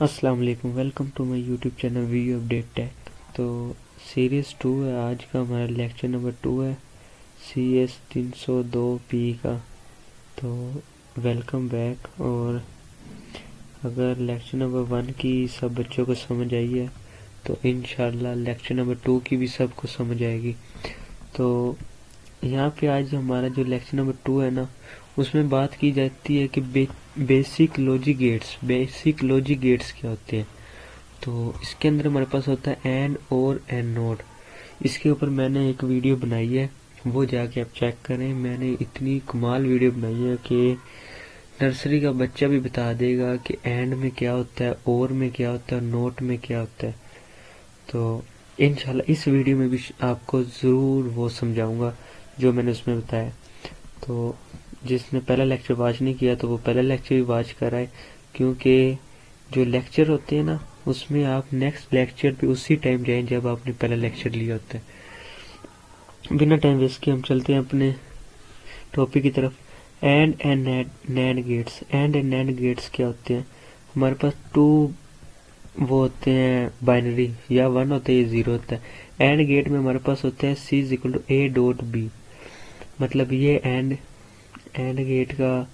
अस्सलाम वालेकुम, welcome to my YouTube channel video update tech. तो सीरीज़ 2 है, आज का हमारा लेक्चर नंबर 2 है CS 302P का। तो वेलकम बैक। और अगर लेक्चर नंबर 1 की सब बच्चों को समझ आई है तो इंशाल्लाह लेक्चर नंबर 2 की भी सबको समझ आएगी। तो यहाँ पे आज हमारा जो लेक्चर नंबर 2 है ना, उसमें बात की जाती है कि बेसिक लॉजिक गेट्स क्या होते हैं। तो इसके अंदर हमारे पास होता है एंड और एंड नोट। इसके ऊपर मैंने एक वीडियो बनाई है, वो जाके आप चेक करें। मैंने इतनी कमाल वीडियो बनाई है कि नर्सरी का बच्चा भी बता देगा कि एंड में क्या होता है, और में क्या होता है, नोट में क्या होता है। तो इंशाल्लाह इस वीडियो में भी आपको ज़रूर वो समझाऊंगा जो मैंने उसमें बताया। तो जिसने पहला लेक्चर वॉच नहीं किया तो वो पहला लेक्चर भी वॉच कराए, क्योंकि जो लेक्चर होते हैं ना, उसमें आप नेक्स्ट लेक्चर पे उसी टाइम जाएं जब आपने पहला लेक्चर लिया होता है। बिना टाइम वेस्ट के हम चलते हैं अपने टॉपिक की तरफ। And nand gates. And nand gates क्या होते हैं? हमारे पास टू वो होते हैं बाइनरी, या 1 होता है या 0 होता है। एंड गेट में हमारे पास होता है C is equal to A dot B। मतलब ये एंड गेट का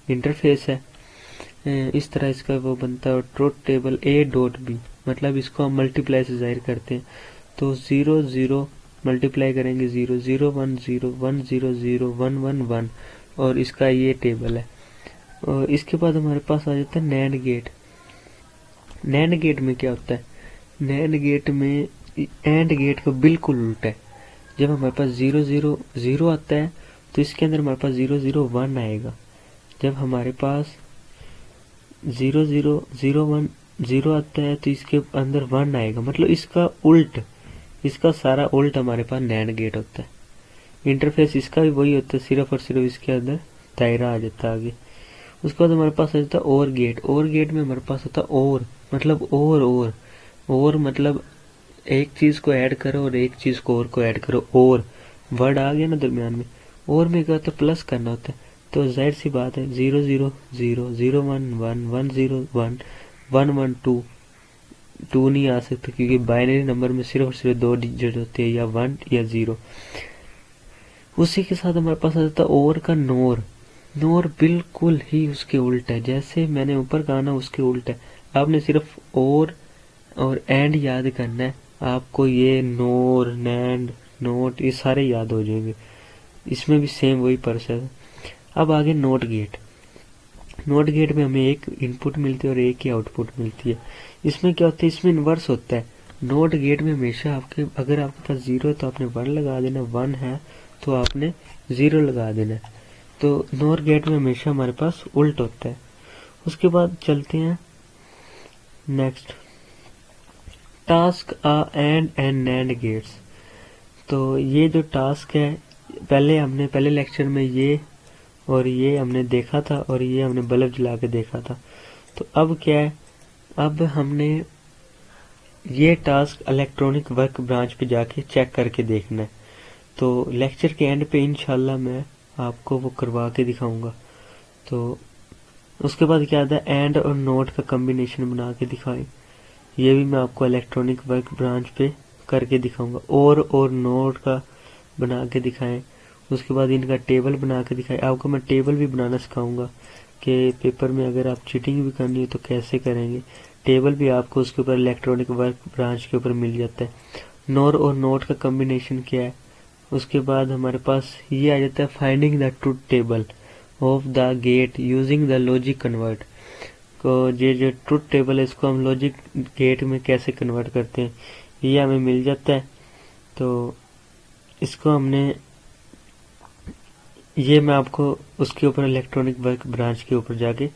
इंटरफेस है। इस तरह इसका वो बनता है truth table A dot B। मतलब इसको हम मल्टीप्लाई से जाहिर करते हैं। तो 0 0 मल्टीप्लाई करेंगे 0 0 1 0 1 0 0 1 1 1, और इसका ये टेबल है। और इसके बाद हमारे पास आ जाता है नैंड गेट। नैंड गेट में क्या होता है? नैंड गेट में एंड गेट का बिल्कुल उल्टा है। जब हमारे पास 0 0 0 आता है तो इसके अंदर हमारे पास 0 0 1 आएगा। जब हमारे पास 0 0 0 1 0 आता है तो इसके अंदर 1 आएगा। मतलब इसका सारा उल्ट हमारे पास नैंड गेट होता है। इंटरफेस इसका भी वही होता है, सिर्फ और सिर्फ इसके अंदर दायरा आ जाता है आगे। उसके बाद हमारे पास आ जाता है और गेट। और गेट में हमारे पास होता है और, मतलब और मतलब एक चीज को ऐड करो और एक चीज को और को ऐड करो, और वर्ड आ गया ना दरमियान में। और में क्या होता है? प्लस करना होता है। तो जाहिर सी बात है 0 0 0 0 1 1 1 0 1 1 1 2 2 नहीं आ सकता, क्योंकि बाइनरी नंबर में सिर्फ और सिर्फ 2 डिजिट होते हैं, या 1 या 0। उसी के साथ हमारे पास आ जाता है और का नोर। नोर बिल्कुल ही उसके उल्टा है, जैसे मैंने ऊपर कहा ना उसके उल्टा है। आपने सिर्फ और एंड याद करना है, आपको ये नोर नैंड नोट ये सारे याद हो जाएंगे। इसमें भी सेम वही प्रोसेस है। अब आगे नोट गेट। नोट गेट में हमें एक इनपुट मिलती है और एक ही आउटपुट मिलती है। इसमें क्या होता है? इसमें इन्वर्स होता है। नोट गेट में हमेशा अगर आपके पास 0 है तो आपने 1 लगा देना, 1 है तो आपने 0 लगा देना। तो नोट गेट में हमेशा हमारे पास उल्ट होता है। उसके बाद चलते हैं next task and nand gates. तो ये जो टास्क है, पहले लेक्चर में ये और ये हमने देखा था, और ये हमने बल्ब जला के देखा था। तो अब क्या है? अब हमने ये टास्क इलेक्ट्रॉनिक वर्क ब्रांच पे जाके चेक करके देखना है। तो लेक्चर के एंड पे इंशाल्लाह मैं आपको वो करवा के दिखाऊंगा। तो उसके बाद क्या आता है? एंड और नोट का कॉम्बिनेशन बना के दिखाएं। ये भी मैं आपको इलेक्ट्रॉनिक वर्क ब्रांच पे करके दिखाऊंगा। और नोट का बना के दिखाएं। उसके बाद इनका टेबल बना के दिखाएं। आपको मैं टेबल भी बनाना सिखाऊंगा कि पेपर में अगर आप चीटिंग भी करनी है तो कैसे करेंगे। टेबल भी आपको उसके ऊपर इलेक्ट्रॉनिक वर्क ब्रांच के ऊपर मिल जाता है। नोर और नोट का कॉम्बिनेशन क्या है? उसके बाद हमारे पास ये आ जाता है finding the truth table of the gate using the logic convert. तो ये जो ट्रुथ टेबल है इसको हम लॉजिक गेट में कैसे कन्वर्ट करते हैं, ये हमें मिल जाता है। तो इसको ये मैं आपको उसके ऊपर इलेक्ट्रॉनिक वर्क ब्रांच के ऊपर जाके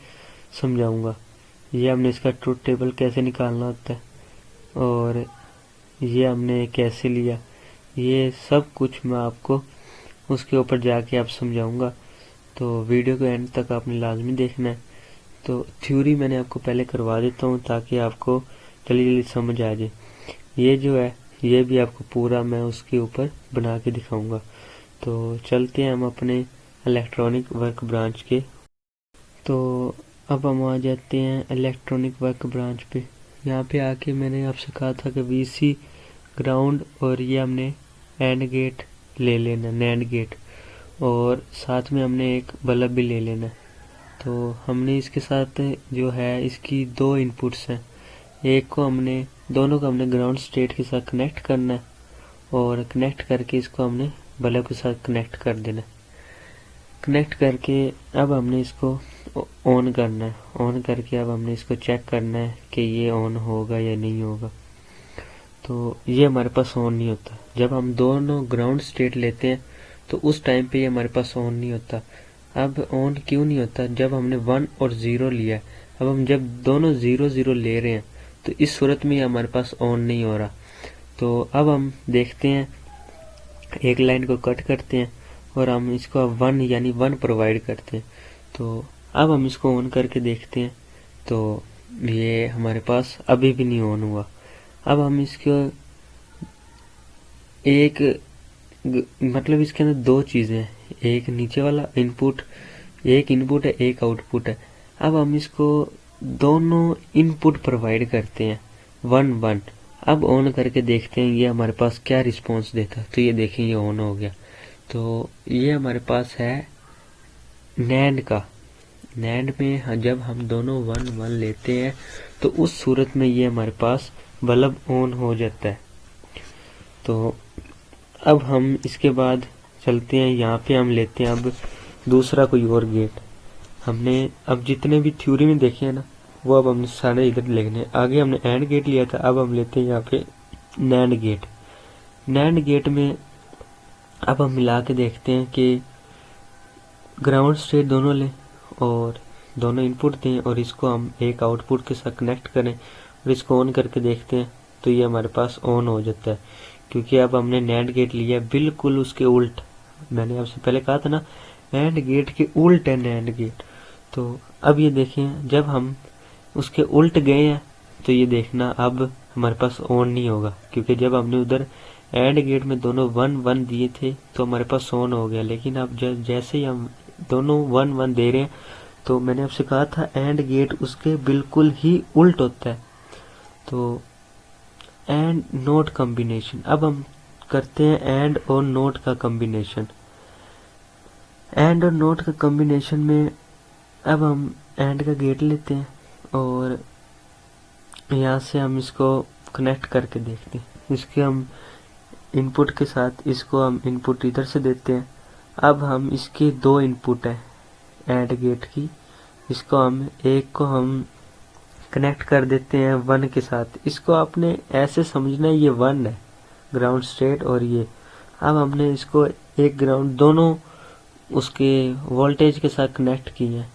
समझाऊंगा। ये हमने इसका ट्रुथ टेबल कैसे निकालना होता है, और ये हमने कैसे लिया, ये सब कुछ मैं आपको उसके ऊपर जाके आप समझाऊंगा। तो वीडियो को एंड तक आपने लाजमी देखना है। तो थ्योरी मैंने आपको पहले करवा देता हूँ ताकि आपको जल्दी जल्दी समझ आ जाए। ये जो है ये भी आपको पूरा मैं उसके ऊपर बना के दिखाऊंगा। तो चलते हैं हम अपने इलेक्ट्रॉनिक वर्क ब्रांच के। तो अब हम आ जाते हैं इलेक्ट्रॉनिक वर्क ब्रांच पे। यहाँ पे आके मैंने आपसे कहा था कि वीसी ग्राउंड और ये हमने एंड गेट ले लेना, नैंड गेट, और साथ में हमने एक बल्ब भी ले लेना। तो हमने इसके साथ जो है इसकी दो इनपुट्स हैं, एक को हमने दोनों को हमने ग्राउंड स्टेट के साथ कनेक्ट करना है और कनेक्ट करके इसको हमने बल्ब के साथ कनेक्ट कर देना है। कनेक्ट करके अब हमने इसको ऑन करना है। ऑन करके अब हमने इसको चेक करना है कि ये ऑन होगा या नहीं होगा। तो ये हमारे पास ऑन नहीं होता। जब हम दोनों ग्राउंड स्टेट लेते हैं तो उस टाइम पे ये हमारे पास ऑन नहीं होता। अब ऑन क्यों नहीं होता? जब हमने 1 और 0 लिया है, अब हम जब दोनों 0 0 ले रहे हैं तो इस सूरत में ये हमारे पास ऑन नहीं हो रहा। तो अब हम देखते हैं, एक लाइन को कट करते हैं और हम इसको 1 यानी 1 प्रोवाइड करते हैं। तो अब हम इसको ऑन करके देखते हैं तो ये हमारे पास अभी भी नहीं ऑन हुआ। अब हम इसको मतलब इसके अंदर दो चीजें हैं, एक नीचे वाला इनपुट, एक इनपुट है एक आउटपुट है। अब हम इसको दोनों इनपुट प्रोवाइड करते हैं 1 1। अब ऑन करके देखते हैं ये हमारे पास क्या रिस्पांस देता है। तो ये देखें ये ऑन हो गया। तो ये हमारे पास है नैंड का। नैंड में जब हम दोनों 1 1 लेते हैं तो उस सूरत में ये हमारे पास बल्ब ऑन हो जाता है। तो अब हम इसके बाद चलते हैं, यहाँ पे हम लेते हैं अब दूसरा कोई और गेट। हमने अब जितने भी थ्योरी में देखे हैं ना वो अब हमने सारे इधर लिखने। आगे हमने एंड गेट लिया था, अब हम लेते हैं यहाँ पे नैंड गेट। नैंड गेट में अब हम मिला के देखते हैं कि ग्राउंड स्टेट दोनों लें और दोनों इनपुट दें और इसको हम एक आउटपुट के साथ कनेक्ट करें और इसको ऑन करके देखते हैं तो ये हमारे पास ऑन हो जाता है। क्योंकि अब हमने नैंड गेट लिया बिल्कुल उसके उल्ट। मैंने आपसे पहले कहा था ना एंड गेट के उल्ट है नैंड गेट। तो अब ये देखें जब हम उसके उल्ट गए हैं तो ये देखना अब हमारे पास ऑन नहीं होगा। क्योंकि जब हमने उधर एंड गेट में दोनों 1 1 दिए थे तो हमारे पास ऑन हो गया। लेकिन अब जैसे ही हम दोनों 1 1 दे रहे हैं तो मैंने आपसे कहा था एंड गेट उसके बिल्कुल ही उल्ट होता है। तो एंड नोट कॉम्बिनेशन, अब हम करते हैं एंड और नोट का कॉम्बिनेशन। एंड और नोट का कॉम्बिनेशन में अब हम एंड का गेट लेते हैं और यहाँ से हम इसको कनेक्ट करके देखते हैं। इसके हम इनपुट के साथ इसको हम इनपुट इधर से देते हैं। अब हम इसके दो इनपुट है एंड गेट की, इसको हम एक को हम कनेक्ट कर देते हैं 1 के साथ। इसको आपने ऐसे समझना है ये 1 है ग्राउंड स्टेट और ये। अब हमने इसको एक ग्राउंड दोनों उसके वोल्टेज के साथ कनेक्ट किए हैं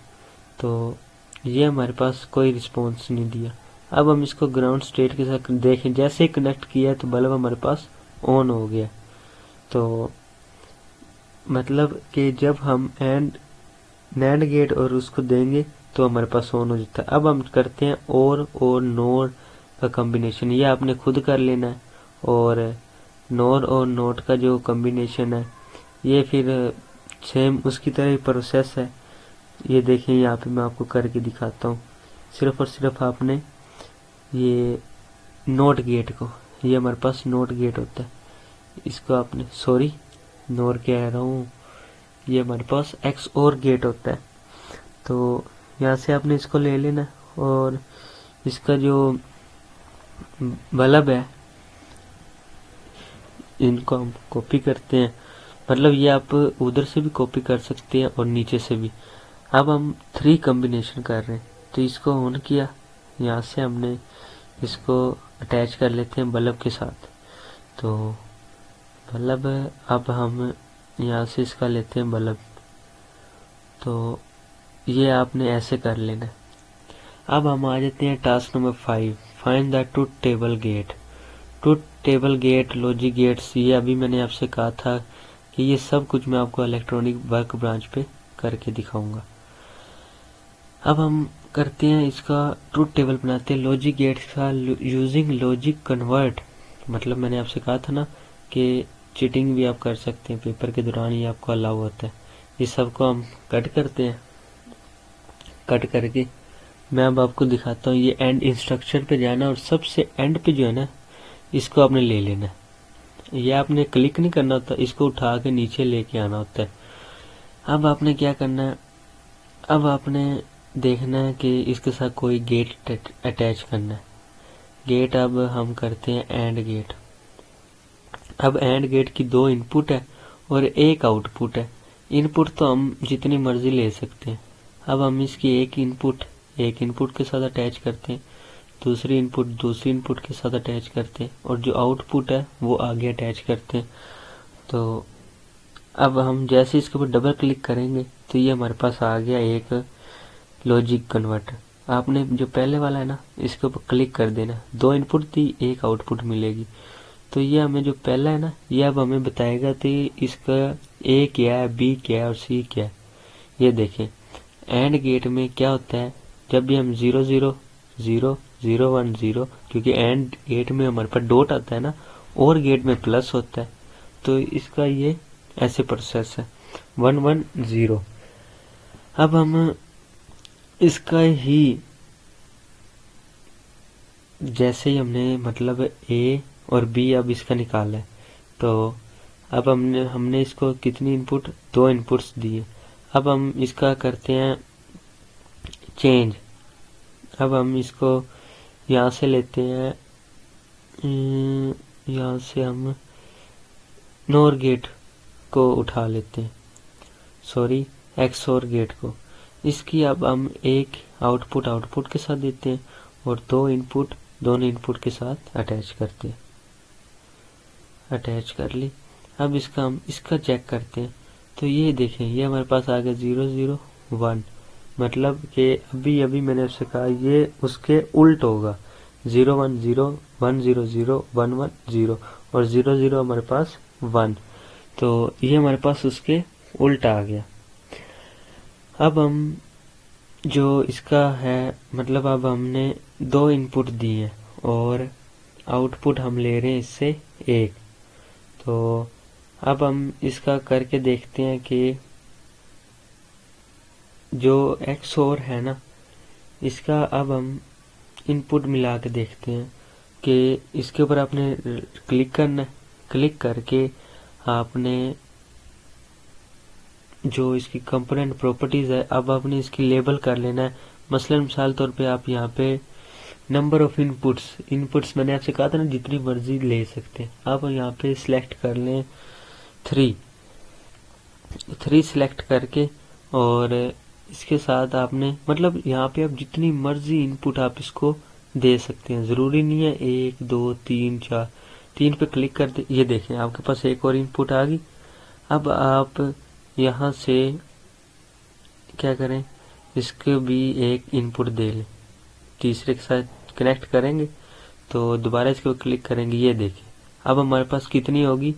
तो ये हमारे पास कोई रिस्पांस नहीं दिया। अब हम इसको ग्राउंड स्टेट के साथ देखें, जैसे ही कनेक्ट किया तो बल्ब हमारे पास ऑन हो गया। तो मतलब कि जब हम नैंड गेट और उसको देंगे तो हमारे पास ऑन हो जाता है। अब हम करते हैं और नोट का कॉम्बिनेशन। ये आपने खुद कर लेना है और नोर और नोट का जो कॉम्बिनेशन है ये फिर सेम उसकी तरह ही प्रोसेस है। ये देखें यहाँ पे मैं आपको करके दिखाता हूँ। सिर्फ और सिर्फ आपने ये नोट गेट को, ये हमारे पास नोट गेट होता है, इसको आपने नोर कह रहा हूँ, ये हमारे पास एक्स और गेट होता है। तो यहाँ से आपने इसको ले लेना और इसका जो बल्ब है इनको हम कॉपी करते हैं। मतलब ये आप उधर से भी कॉपी कर सकते हैं और नीचे से भी। अब हम 3 कॉम्बिनेशन कर रहे हैं तो इसको ऑन किया, यहाँ से हमने इसको अटैच कर लेते हैं बल्ब के साथ। तो बल्ब अब हम यहाँ से इसका लेते हैं बल्ब। तो ये आपने ऐसे कर लेना। अब हम आ जाते हैं task number 5, find the truth table gate. Truth table gate, logic gates, ये अभी मैंने आपसे कहा था कि ये सब कुछ मैं आपको इलेक्ट्रॉनिक वर्क ब्रांच पे करके दिखाऊंगा। अब हम करते हैं इसका ट्रुथ टेबल बनाते हैं लॉजिक गेट्स का यूजिंग लॉजिक कन्वर्ट। मतलब मैंने आपसे कहा था ना कि चीटिंग भी आप कर सकते हैं पेपर के दौरान, ये आपको अलाउ होता है। ये सबको हम कट करते हैं। कट करके मैं अब आपको दिखाता हूँ। ये एंड इंस्ट्रक्शन पे जाना और सबसे एंड पे जो है ना, इसको आपने ले लेना। ये आपने क्लिक नहीं करना होता, इसको उठा के नीचे लेके आना होता है। अब आपने क्या करना है, अब आपने देखना है कि इसके साथ कोई गेट अटैच करना है। गेट अब हम करते हैं एंड गेट। अब एंड गेट की 2 इनपुट है और 1 आउटपुट है। इनपुट तो हम जितनी मर्जी ले सकते हैं। अब हम इसकी एक इनपुट के साथ अटैच करते हैं, दूसरी इनपुट के साथ अटैच करते हैं, और जो आउटपुट है वो आगे अटैच करते हैं। तो अब हम जैसे इसके ऊपर डबल क्लिक करेंगे तो ये हमारे पास आ गया एक लॉजिक कन्वर्टर। आपने जो पहले वाला है ना, इसके ऊपर क्लिक कर देना। 2 इनपुट थी, 1 आउटपुट मिलेगी। तो ये हमें जो पहला है ना, ये अब हमें बताएगा कि इसका ए क्या है, बी क्या है और सी क्या है। ये देखें, एंड गेट में क्या होता है, जब भी हम 0 0 0 0 1 0, क्योंकि एंड गेट में हमारे पास डॉट आता है ना, और गेट में प्लस होता है, तो इसका ये ऐसे प्रोसेस है 1 1 0। अब हम इसका ही जैसे ही हमने मतलब ए और बी अब इसका निकाला है, तो अब हमने इसको कितनी इनपुट, 2 इनपुट्स दिए। अब हम इसका करते हैं चेंज। अब हम इसको यहाँ से लेते हैं, यहाँ से हम नोर गेट को उठा लेते हैं, सॉरी एक्सओर गेट को। इसकी अब हम एक आउटपुट के साथ देते हैं और 2 इनपुट दोनों इनपुट के साथ अटैच करते हैं। अटैच कर ली। अब हम इसका चेक करते हैं। तो ये देखें, ये हमारे पास आ गया 0 0 1, मतलब कि अभी मैंने उससे कहा ये उसके उल्ट होगा। 0 1 0 1 0 0 1 1 0 और 0 0 हमारे पास 1, तो ये हमारे पास उसके उल्ट आ गया। अब हम जो इसका है, मतलब अब हमने 2 इनपुट दिए और आउटपुट हम ले रहे हैं इससे 1। तो अब हम इसका करके देखते हैं कि जो XOR है ना, इसका अब हम इनपुट मिला के देखते हैं कि इसके ऊपर आपने क्लिक करना है। क्लिक करके आपने जो इसकी कंपोनेंट प्रॉपर्टीज है, अब आपने इसकी लेबल कर लेना है। मसलन मिसाल तौर पे आप यहाँ पे नंबर ऑफ इनपुट्स मैंने आपसे कहा था ना, जितनी मर्जी ले सकते हैं। आप यहाँ पे सिलेक्ट कर लें 3 सिलेक्ट करके, और इसके साथ आपने मतलब यहाँ पे आप जितनी मर्जी इनपुट आप इसको दे सकते हैं। जरूरी नहीं है 1 2 3 4। 3 पे क्लिक कर दे, ये देखें आपके पास एक और इनपुट आ गई। अब आप यहाँ से क्या करें, इसके भी एक इनपुट दे लें, तीसरे के साथ कनेक्ट करेंगे तो दोबारा इसके ऊपर क्लिक करेंगे। ये देखिए अब हमारे पास कितनी होगी,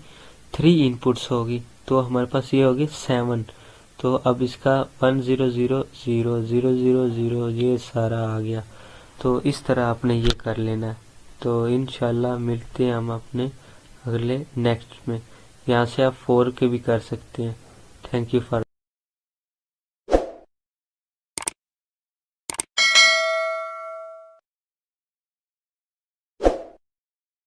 3 इनपुट्स होगी, तो हमारे पास ये होगी 7। तो अब इसका 1 0 0 0 0 0 0 ये सारा आ गया। तो इस तरह आपने ये कर लेना है। तो इंशाल्लाह मिलते हैं हम अपने अगले नेक्स्ट में। यहाँ से आप 4 के भी कर सकते हैं। Thank you for